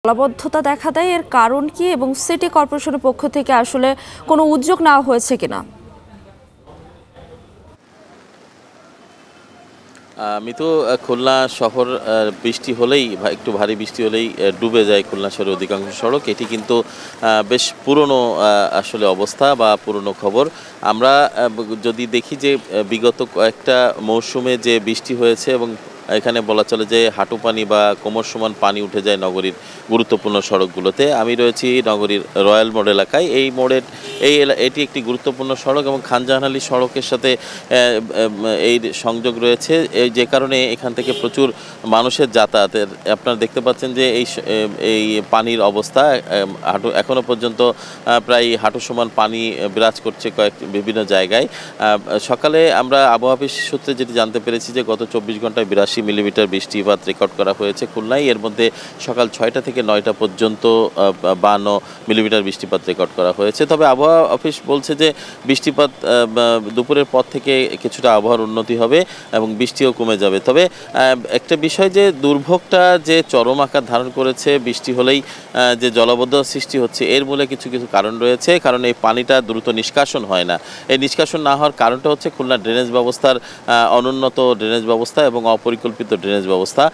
জলাবদ্ধতা দেখা দেয় এর কারণ কি এবং সিটি কর্পোরেশনের পক্ষ থেকে আসলে কোনো উদ্যোগ নেওয়া হয়েছে কিনা? আমি তো খুলনা শহর বৃষ্টি হলেই একটু ভারী বৃষ্টি হলেই ডুবে যায় খুলনা শহরের অধিকাংশ সড়ক। এটি কিন্তু বেশ পুরনো আসলে অবস্থা বা পুরনো খবর। আমরা যদি দেখি যে বিগত কয়েকটা মৌসুমে যে বৃষ্টি হয়েছে এবং এখানে বলা চলে যে হাঁটু পানি বা কোমর সমান পানি উঠে যায় নগরীর গুরুত্বপূর্ণ সড়কগুলোতে। আমি রয়েছি নগরীর রয়্যাল মোড় এলাকায়। এটি একটি গুরুত্বপূর্ণ সড়ক এবং খান জাহান আলী সড়কের সাথে এই সংযোগ রয়েছে। যে কারণে এখান থেকে প্রচুর মানুষের যাতায়াতের আপনারা দেখতে পাচ্ছেন যে এই পানির অবস্থা এখনো পর্যন্ত প্রায় হাঁটু সমান পানি বিরাজ করছে বিভিন্ন জায়গায়। সকালে আমরা আবহাওয়া অফিস সূত্রে যেটি জানতে পেরেছি যে গত 24 ঘন্টায় 82 মিলিমিটার বৃষ্টিপাত রেকর্ড করা হয়েছে খুলনায়। এর মধ্যে সকাল 6টা থেকে 9টা পর্যন্ত 52 মিলিমিটার বৃষ্টিপাত রেকর্ড করা হয়েছে। তবে আবহাওয়া অফিস বলছে যে বৃষ্টিপাত দুপুরের পর থেকে কিছুটা আবহাওয়ার উন্নতি হবে এবং বৃষ্টিও কমে যাবে। তবে একটা বিষয় যে দুর্ভোগটা যে চরম আকার ধারণ করেছে বৃষ্টি হলেই যে জলাবদ্ধতা সৃষ্টি হচ্ছে এর মূলে কিছু কারণ রয়েছে। কারণ এই পানিটা দ্রুত নিষ্কাশন হয় না। এই নিষ্কাশন না হওয়ার কারণটা হচ্ছে খুলনা ড্রেনেজ ব্যবস্থার অনুন্নত ড্রেনেজ ব্যবস্থা এবং অপরিকল্পিত ড্রেনেজ ব্যবস্থা।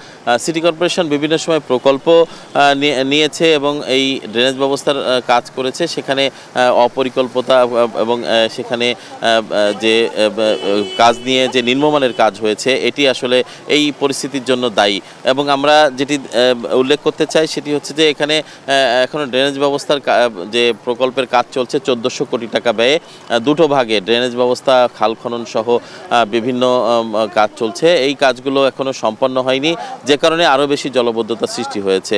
সিটি কর্পোরেশন বিভিন্ন সময় প্রকল্প নিয়েছে এবং এই ড্রেনেজ ব্যবস্থার কাজ করেছে। সেখানে অপরিকল্পতা এবং সেখানে যে কাজ নিয়ে যে নিম্নমানের কাজ হয়েছে এটি আসলে এই পরিস্থিতির জন্য দায়ী। এবং আমরা যেটি উল্লেখ করতে চাই সেটি হচ্ছে যে এখানে এখনও ড্রেনেজ ব্যবস্থার যে প্রকল্পের কাজ চলছে 1400 কোটি টাকা ব্যয়ে দুটো ভাগে ড্রেনেজ ব্যবস্থা খাল খনন সহ বিভিন্ন কাজ চলছে। এই কাজগুলো এখনও সম্পন্ন হয়নি, যে কারণে আরও বেশি জলাবদ্ধতা সৃষ্টি হয়েছে।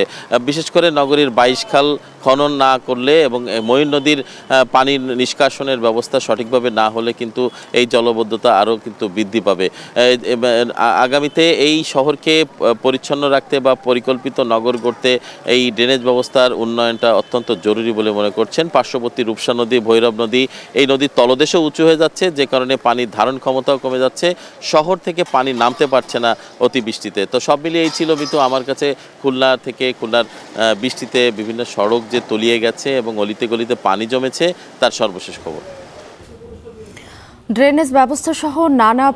বিশেষ করে নগরীর 22 খাল খনন না করলে এবং ময়ূর নদীর পানির নিষ্কাশনের ব্যবস্থা সঠিকভাবে না হলে কিন্তু এই জলাবদ্ধতা আরও কিন্তু বৃদ্ধি পাবে। আগামীতে এই শহরকে পরিচ্ছন্ন রাখতে বা পরিকল্পিত নগর গড়তে এই ড্রেনেজ ব্যবস্থার উন্নয়নটা অত্যন্ত জরুরি বলে মনে করছেন। পার্শ্ববর্তী রূপসা নদী, ভৈরব নদী, এই নদীর তলদেশও উঁচু হয়ে যাচ্ছে, যে কারণে পানির ধারণ ক্ষমতাও কমে যাচ্ছে। শহর থেকে পানি নামতে পারছে না অতিবৃষ্টিতে। তো সব মিলিয়ে এই ছিল মিতু আমার কাছে খুলনার বৃষ্টিতে বিভিন্ন সড়ক যে তলিয়ে গেছে এবং অলিতে গলিতে পানি জমেছে তার সর্বশেষ খবর। ড্রেনেজ ব্যবস্থা সহ নানা